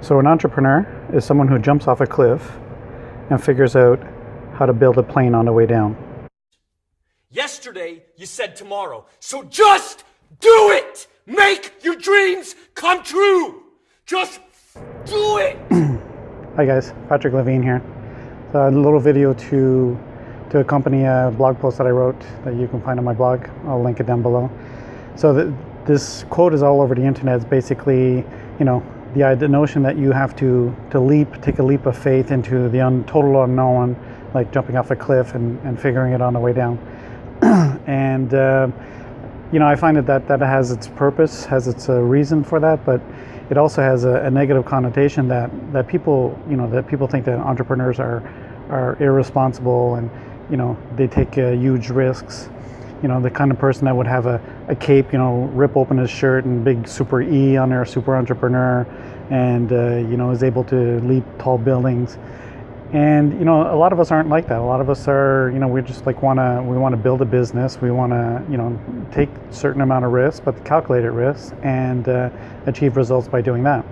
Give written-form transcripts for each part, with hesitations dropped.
So an entrepreneur is someone who jumps off a cliff and figures out how to build a plane on the way down. Yesterday, you said tomorrow. So just do it! Make your dreams come true! Just do it! Hi guys, Patrick Levine here. So a little video to accompany a blog post that I wrote that you can find on my blog. I'll link it down below. So this quote is all over the internet. It's basically, the notion that you have to take a leap of faith into the total unknown, like jumping off a cliff and figuring it on the way down. And I find that has its purpose, has its reason for that, but it also has a negative connotation that people think that entrepreneurs are irresponsible and they take huge risks. The kind of person that would have a cape, rip open his shirt and big super E on there, super entrepreneur, and is able to leap tall buildings. And a lot of us aren't like that. A lot of us are, we just we want to build a business. We want to, take a certain amount of risk, but calculated risks, and achieve results by doing that.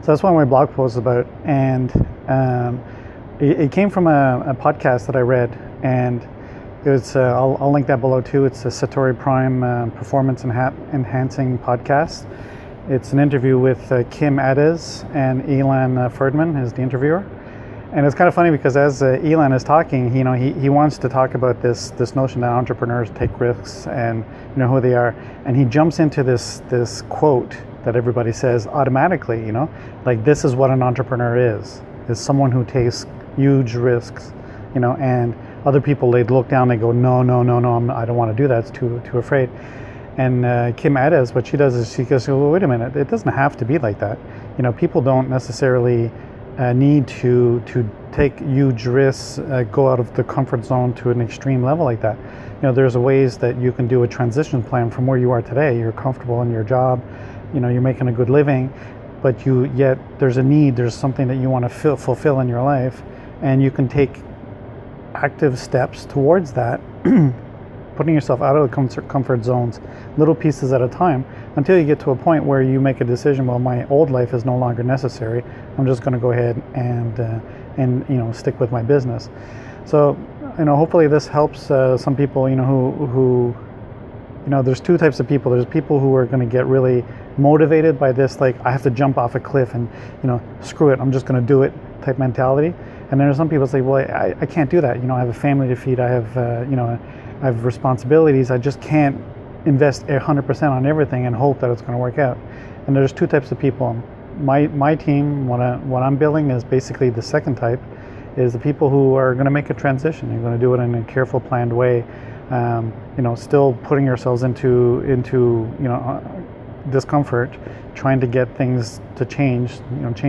So that's what my blog post is about. And it came from a podcast that I read, and it was, I'll link that below too. It's a Satori Prime performance enhancing podcast. It's an interview with Kim Ades, and Elan Ferdman is the interviewer. And it's kind of funny because as Elan is talking, he wants to talk about this notion that entrepreneurs take risks and who they are, and he jumps into this quote that everybody says automatically. Like, this is what an entrepreneur is someone who takes huge risks, and other people, they'd look down, they go, no, I don't want to do that, it's too afraid. And Kim Ades, what she does is she goes, well, wait a minute, it doesn't have to be like that. People don't necessarily need to take huge risks, go out of the comfort zone to an extreme level like that. There's ways that you can do a transition plan from where you are today. You're comfortable in your job, you're making a good living, but yet there's a need, there's something that you want to fulfill in your life, and you can take active steps towards that, putting yourself out of the comfort zones, little pieces at a time, until you get to a point where you make a decision, well, my old life is no longer necessary, I'm just going to go ahead and stick with my business. So hopefully this helps some people who there's two types of people. There's people who are going to get really motivated by this, like, I have to jump off a cliff and screw it, I'm just going to do it type mentality. And then there's some people say, well, I can't do that. I have a family to feed. I have I have responsibilities. I just can't invest 100% on everything and hope that it's going to work out. And there's two types of people. My team, what I'm building, is basically the second type, is the people who are going to make a transition. You're going to do it in a careful, planned way. Still putting yourselves into discomfort, trying to get things to change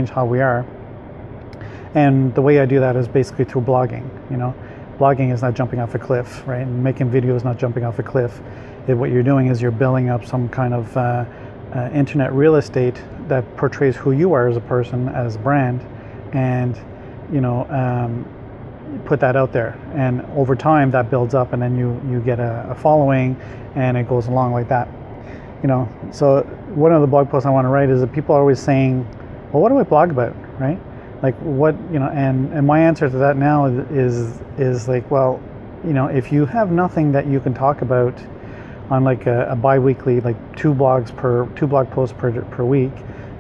how we are. And the way I do that is basically through blogging. Blogging is not jumping off a cliff, right? And making videos is not jumping off a cliff. What you're doing is you're building up some kind of internet real estate that portrays who you are as a person, as a brand, and put that out there. And over time, that builds up, and then you get a following, and it goes along like that. So one of the blog posts I want to write is that people are always saying, well, what do I blog about, right? Like, what, and my answer to that now is like, well, if you have nothing that you can talk about on like a bi-weekly, like two blog posts per week,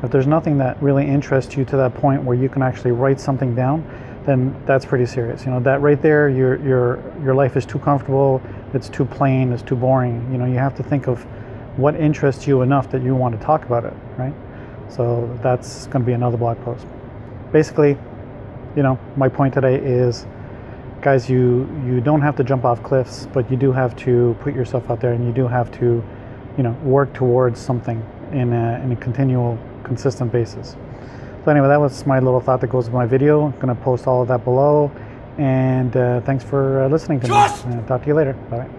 if there's nothing that really interests you to that point where you can actually write something down, then that's pretty serious. That right there, your life is too comfortable, it's too plain, it's too boring. You have to think of what interests you enough that you want to talk about it, right? So that's going to be another blog post. Basically, my point today is, guys, you don't have to jump off cliffs, but you do have to put yourself out there, and you do have to, work towards something in a continual, consistent basis. So anyway, that was my little thought that goes with my video. I'm going to post all of that below, and thanks for listening to me. Talk to you later. Bye.